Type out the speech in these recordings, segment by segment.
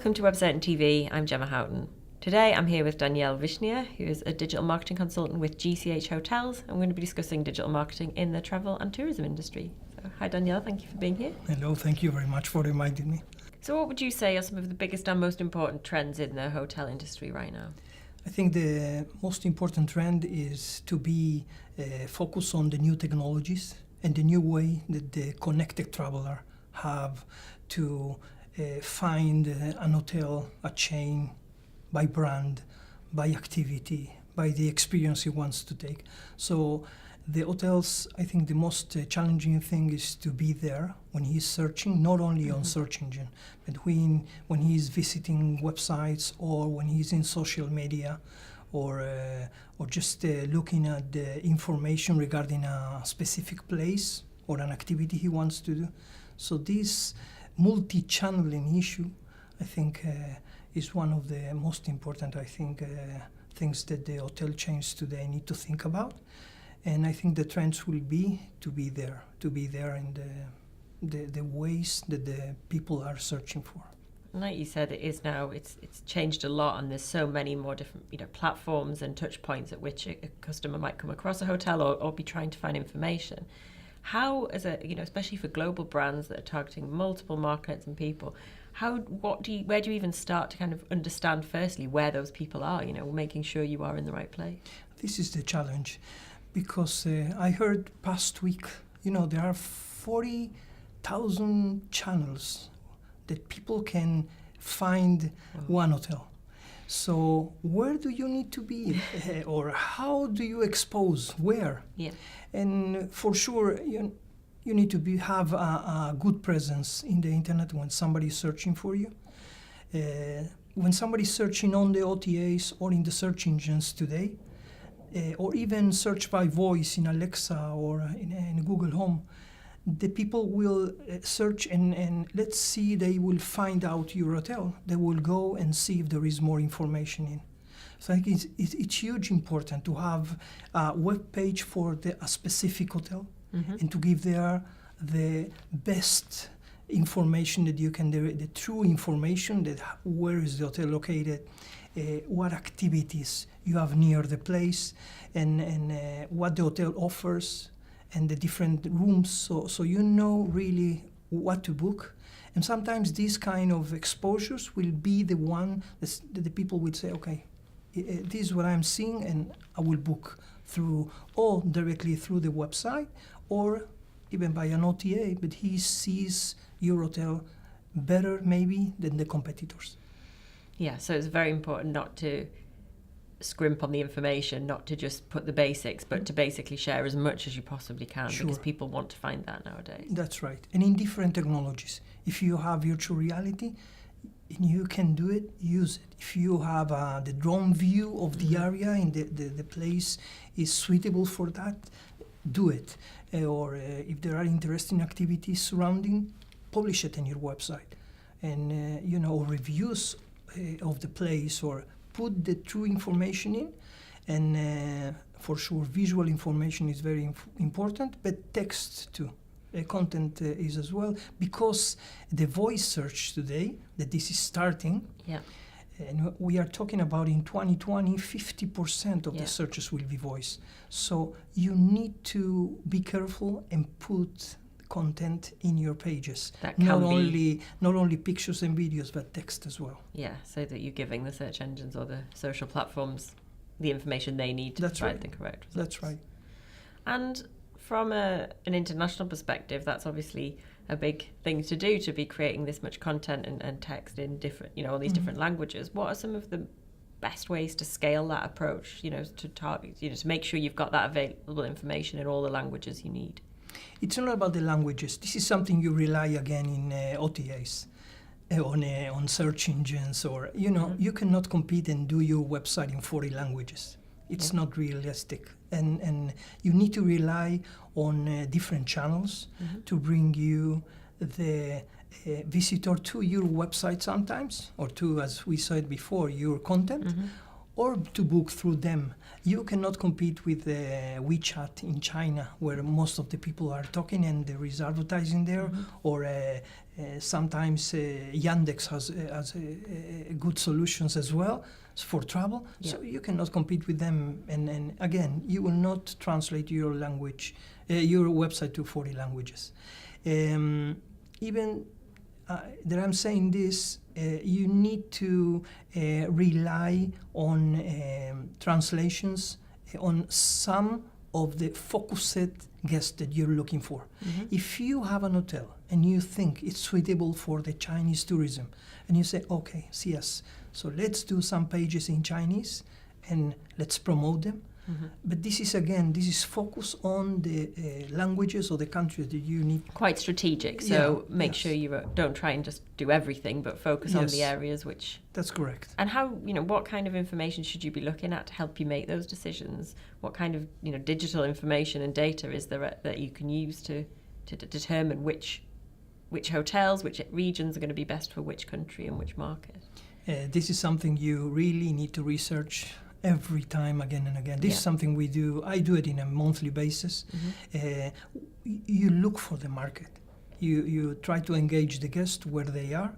welcome to Website and TV. I'm Gemma Houghton. Today I'm here with Danielle Wishnia, who is a digital marketing consultant with GCH Hotels, and we're going to be discussing digital marketing in the travel and tourism industry. So, hi Danielle, thank you for being here. Hello, thank you very much for inviting me. So what would you say are some of the biggest and most important trends in the hotel industry right now? I think the most important trend is to be focused on the new technologies and the new way that the connected traveler have to find an hotel, a chain, by brand, by activity, by the experience he wants to take. So the hotels, I think the most challenging thing is to be there when he's searching, not only on search engine, but when he's visiting websites or when he's in social media or just looking at the information regarding a specific place or an activity he wants to do. So this multi-channeling issue, I think, is one of the most important, things that the hotel chains today need to think about. And I think the trends will be to be there in the ways that the people are searching for. Like you said, it's changed a lot, and there's so many more different platforms and touch points at which a customer might come across a hotel or be trying to find information. How, especially for global brands that are targeting multiple markets and people, where do you even start to kind of understand firstly where those people are? Making sure you are in the right place. This is the challenge, because I heard past week, there are 40,000 channels that people can find one hotel. So where do you need to be, or how do you expose where? Yeah. And for sure, you need to have a good presence in the internet when somebody's searching for you. When somebody's searching on the OTAs or in the search engines today, or even search by voice in Alexa or in Google Home, the people will search and let's see, they will find out your hotel. They will go and see if there is more information in. So I think it's huge important to have a web page for a specific hotel and to give there the best information that you can, the true information that where is the hotel located, what activities you have near the place, and what the hotel offers, and the different rooms, so you know really what to book. And sometimes these kind of exposures will be the one that the people will say, okay, this is what I'm seeing, and I will book through, or directly through the website, or even by an OTA, but he sees your hotel better maybe than the competitors. Yeah, so it's very important not to scrimp on the information, not to just put the basics, but to basically share as much as you possibly can, because people want to find that nowadays. That's right. And in different technologies. If you have virtual reality, and you can do it, use it. If you have the drone view of the area and the place is suitable for that, do it. Or if there are interesting activities surrounding, publish it on your website. And, or reviews of the place, or put the true information in. And for sure, visual information is very important, but text too. Content is as well, because the voice search today, that this is starting, and we are talking about in 2020, 50% of the searches will be voice. So you need to be careful and put content in your pages. Not only pictures and videos, but text as well. Yeah, so that you're giving the search engines or the social platforms the information they need to provide the correct results. That's right. And from an international perspective, that's obviously a big thing to do, to be creating this much content and text in different, all these different languages. What are some of the best ways to scale that approach, to target, to make sure you've got that available information in all the languages you need? It's not about the languages. This is something you rely again in OTAs, on search engines, or, you cannot compete and do your website in 40 languages. It's not realistic. And you need to rely on different channels to bring you the visitor to your website sometimes, or to, as we said before, your content, or to book through them. You cannot compete with WeChat in China, where most of the people are talking and there is advertising there, or sometimes Yandex has good solutions as well for travel. Yeah. So you cannot compete with them. And again, you will not translate your language, your website to 40 languages. Even that I'm saying this, you need to rely on translations on some of the focused guests that you're looking for. If you have an hotel and you think it's suitable for the Chinese tourism, and you say, okay, yes, so let's do some pages in Chinese and let's promote them. But this is focus on the languages or the countries that you need. Quite strategic, so make yes. sure you don't try and just do everything, but focus on the areas which... That's correct. And how, what kind of information should you be looking at to help you make those decisions? What kind of, digital information and data is there that you can use to determine which hotels, which regions are going to be best for which country and which market? This is something you really need to research every time, again and again. This is something we do. I do it in a monthly basis. You look for the market. You try to engage the guest where they are,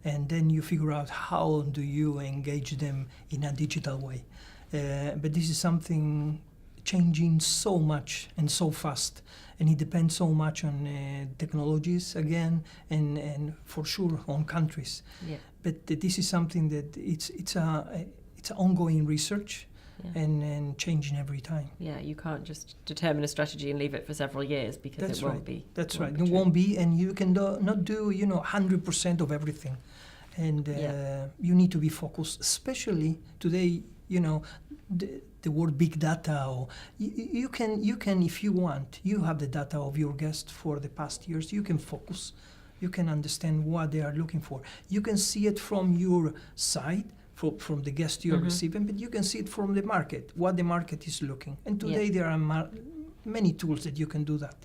and then you figure out how do you engage them in a digital way. But this is something changing so much and so fast, and it depends so much on technologies again, and for sure on countries. But this is something that it's ongoing research and changing every time. Yeah, you can't just determine a strategy and leave it for several years because it won't be. That's right. It won't be, and you can not do 100% of everything, and you need to be focused. Especially today, the word big data. Or you can if you want. You have the data of your guests for the past years. You can focus. You can understand what they are looking for. You can see it from your side. From the guest you're receiving, but you can see it from the market, what the market is looking. And today there are many tools that you can do that.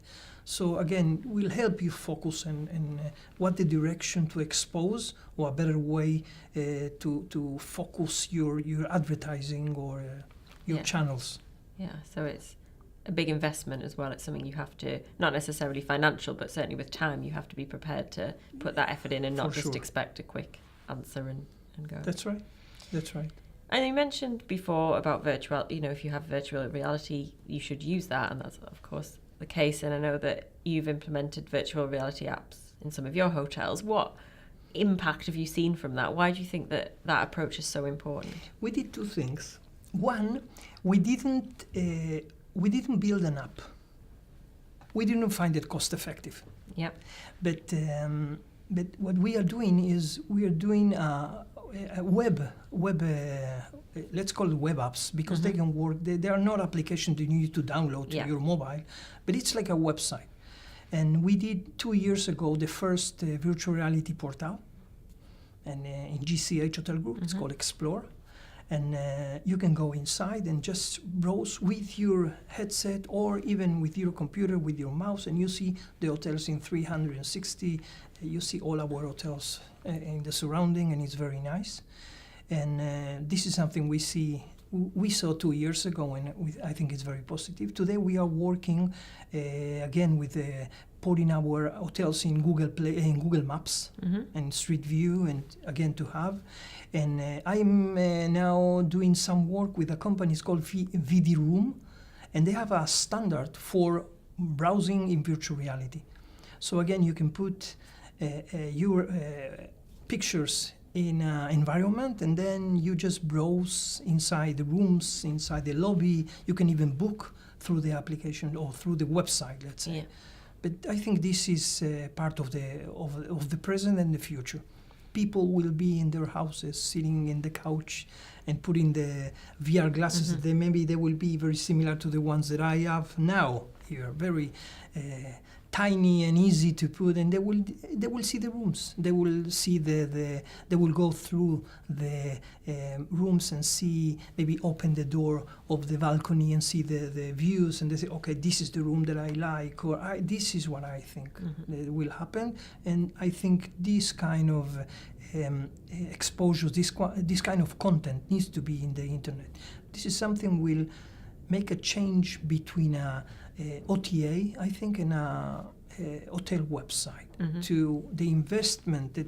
So again, we'll help you focus on what the direction to expose, or a better way to focus your advertising or your channels. Yeah, so it's a big investment as well. It's something you have to, not necessarily financial, but certainly with time, you have to be prepared to put that effort in and not just expect a quick answer and go. That's right. That's right. And you mentioned before about virtual, if you have virtual reality, you should use that. And that's, of course, the case. And I know that you've implemented virtual reality apps in some of your hotels. What impact have you seen from that? Why do you think that approach is so important? We did two things. One, we didn't build an app. We didn't find it cost effective. Yep. But what we are doing is web, let's call it web apps, because they can work. They are not applications that you need to download to your mobile, but it's like a website. And we did 2 years ago the first virtual reality portal, and in GCH Hotel Group, it's called Explore. And you can go inside and just browse with your headset or even with your computer, with your mouse, and you see the hotels in 360. You see all our hotels in the surrounding, and it's very nice. And this is something we saw 2 years ago, and I think it's very positive. Today we are working again with putting our hotels in Google Maps and Street View, and again to have. And I'm now doing some work with a company. It's called VD Room, and they have a standard for browsing in virtual reality. So again, you can put your pictures in an environment, and then you just browse inside the rooms, inside the lobby. You can even book through the application or through the website, let's say. But I think this is part of the present and the future. People will be in their houses, sitting in the couch and putting the VR glasses. Maybe they will be very similar to the ones that I have now here, very tiny and easy to put, and they will see the rooms. They will see they will go through the rooms and see, maybe open the door of the balcony and see the views, and they say, okay, this is the room that I like, or this is what I think that will happen. And I think this kind of exposure, this kind of content needs to be in the internet. This is something will make a change between a OTA, I think, and a hotel website to the investment that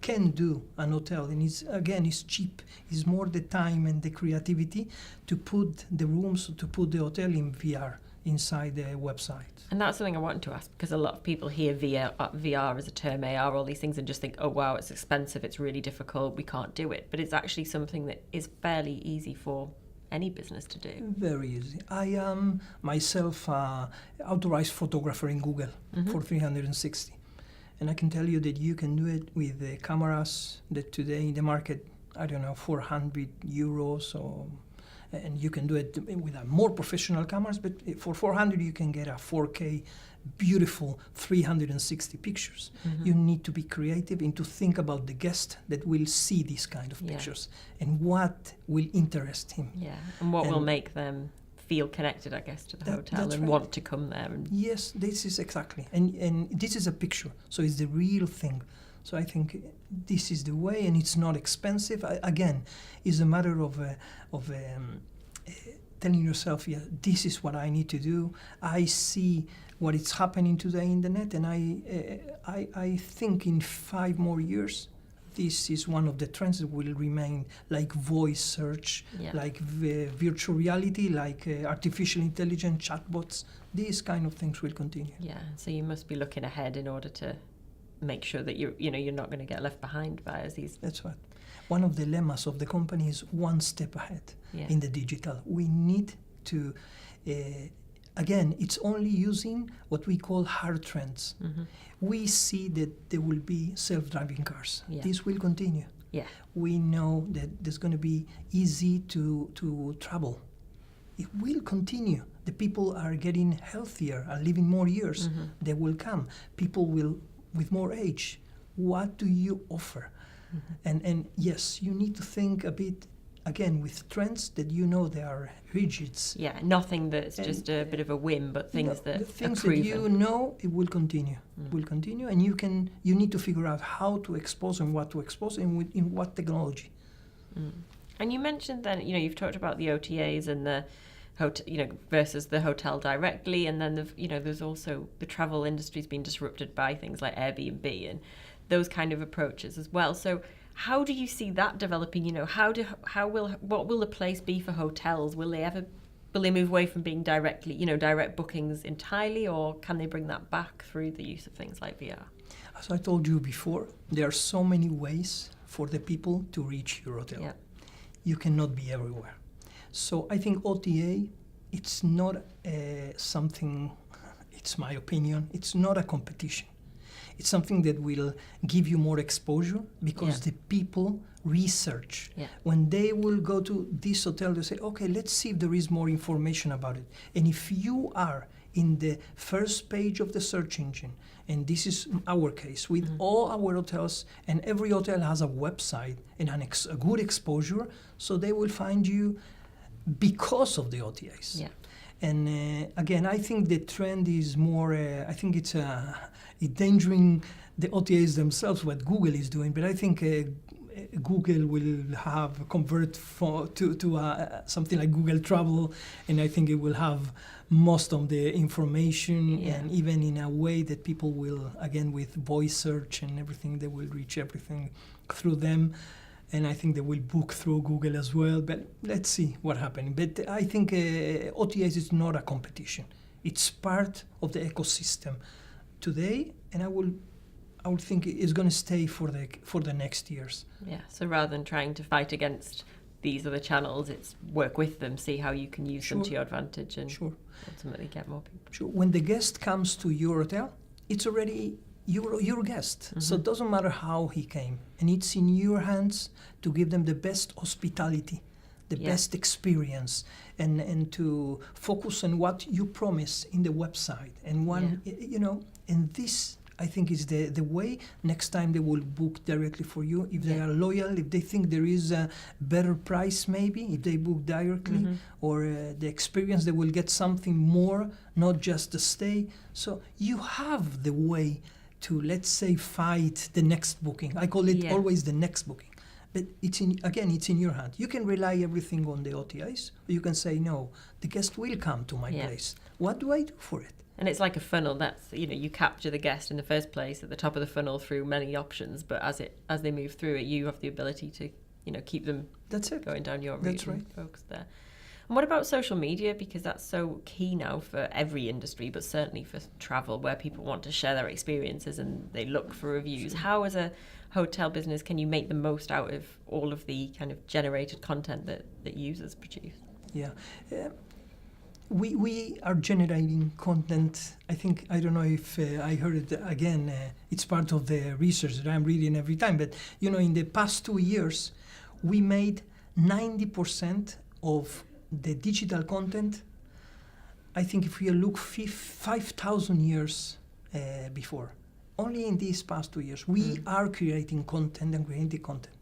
can do an hotel. And it's cheap. It's more the time and the creativity to put the rooms, to put the hotel in VR inside the website. And that's something I wanted to ask, because a lot of people hear VR as a term, AR, all these things, and just think, oh wow, it's expensive, it's really difficult, we can't do it. But it's actually something that is fairly easy for any business to do. Very easy. I am myself authorized photographer in Google for 360. And I can tell you that you can do it with the cameras that today in the market, I don't know, 400 euros, and you can do it with a more professional cameras, but for 400 you can get a 4K beautiful 360 pictures. You need to be creative and to think about the guest that will see these kind of pictures and what will interest him. Yeah, and what will make them feel connected, I guess, to the hotel and want to come there. Yes, this is exactly. And this is a picture, so it's the real thing. So I think this is the way, and it's not expensive. Again, it's a matter of telling yourself, yeah, this is what I need to do. I see what is happening to the internet, and I think in 5 more years, this is one of the trends that will remain, like voice search, like virtual reality, like artificial intelligence, chatbots. These kind of things will continue. Yeah, so you must be looking ahead in order to make sure that you're not going to get left behind by as these. That's right. One of the lemmas of the company is one step ahead in the digital. We need to, again, it's only using what we call hard trends. We see that there will be self-driving cars. This will continue. We know that there's going to be easy to travel. It will continue. The people are getting healthier, are living more years. They will come. People will with more age. What do you offer? And yes, you need to think a bit, again, with trends that you know they are rigid. Yeah, nothing that's just a bit of a whim, but things that the things are proven. that you know, it will continue. Will continue, and you need to figure out how to expose and what to expose and in what technology. And you mentioned then, you've talked about the OTAs and the versus the hotel directly, and then there's also the travel industry's been disrupted by things like Airbnb and those kind of approaches as well. So how do you see that developing? What will the place be for hotels? Will they move away from being directly, direct bookings entirely, or can they bring that back through the use of things like VR? As I told you before, there are so many ways for the people to reach your hotel. Yeah. You cannot be everywhere. So I think OTA, it's not something, it's my opinion, it's not a competition. It's something that will give you more exposure because the people research. When they will go to this hotel, they say, okay, let's see if there is more information about it. And if you are in the first page of the search engine, and this is our case with all our hotels, and every hotel has a website and a good exposure, so they will find you because of the OTAs. And again, I think the trend is more, I think it's endangering the OTAs themselves, what Google is doing, but I think Google will have convert to something like Google Travel, and I think it will have most of the information, and even in a way that people will, again, with voice search and everything, they will reach everything through them. And I think they will book through Google as well, but let's see what happens. But I think OTAs is not a competition. It's part of the ecosystem today, and I would think it's going to stay for the next years. Yeah, so rather than trying to fight against these other channels, it's work with them, see how you can use them to your advantage, and ultimately get more people. When the guest comes to your hotel, it's already your guest. So it doesn't matter how he came. And it's in your hands to give them the best hospitality, the best experience, and to focus on what you promise in the website. And and this, I think, is the way. Next time they will book directly for you. If they are loyal, if they think there is a better price, maybe, if they book directly, or the experience, they will get something more, not just the stay. So you have the way to, let's say, fight the next booking. I call it always the next booking. But it's in your hand. You can rely everything on the OTAs, or you can say, no, the guest will come to my place. What do I do for it? And it's like a funnel. That's, you capture the guest in the first place at the top of the funnel through many options, but as they move through it, you have the ability to, keep them going down your route. That's right. And focus there. And what about social media? Because that's so key now for every industry, but certainly for travel, where people want to share their experiences and they look for reviews. Sure. How, as a hotel business, can you make the most out of all of the kind of generated content that users produce? Yeah. We are generating content. I don't know if I heard it again. It's part of the research that I'm reading every time. But, in the past 2 years, we made 90% of the digital content. I think if we look 5,000 years before, only in these past 2 years, we are creating content and creating content.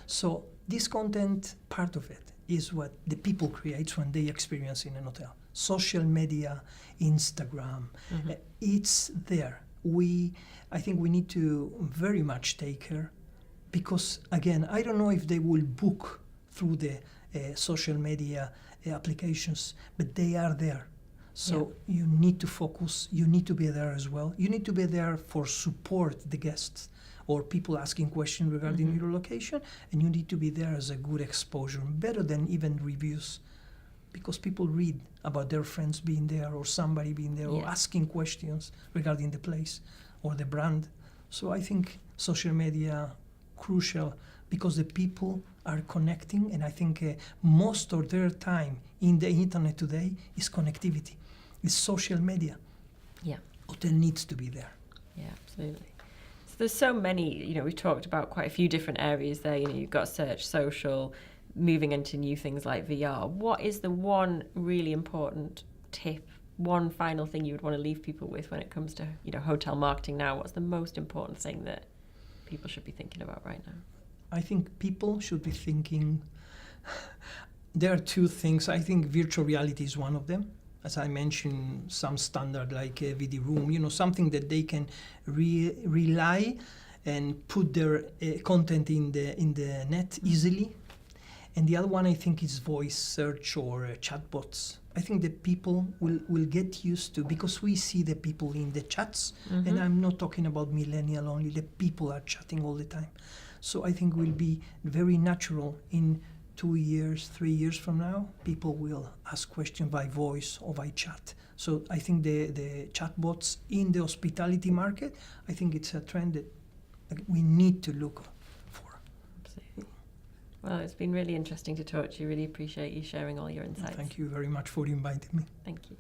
So this content, part of it, is what the people create when they experience in an hotel. Social media, Instagram, it's there. I think we need to very much take care, because, again, I don't know if they will book through the social media applications, but they are there. So you need to focus. You need to be there as well. You need to be there for support the guests or people asking questions regarding your location, and you need to be there as a good exposure, better than even reviews, because people read about their friends being there or somebody being there or asking questions regarding the place or the brand. So I think social media, crucial, because the people are connecting, and I think most of their time in the internet today is connectivity, is social media. Yeah. Hotel needs to be there. Yeah, absolutely. So there's so many, we've talked about quite a few different areas there. You've got search, social, moving into new things like VR. What is the one really important tip, one final thing you would want to leave people with when it comes to, hotel marketing now? What's the most important thing that people should be thinking about right now? I think people should be thinking, there are two things. I think virtual reality is one of them. As I mentioned, some standard like a VD room, something that they can rely and put their content in the net easily. And the other one, I think, is voice search or chatbots. I think the people will get used to, because we see the people in the chats, and I'm not talking about millennial only, the people are chatting all the time. So I think it will be very natural in 2 years, 3 years from now, people will ask questions by voice or by chat. So I think the chatbots in the hospitality market, I think it's a trend that we need to look for. Absolutely. Well, it's been really interesting to talk to you. Really appreciate you sharing all your insights. Thank you very much for inviting me. Thank you.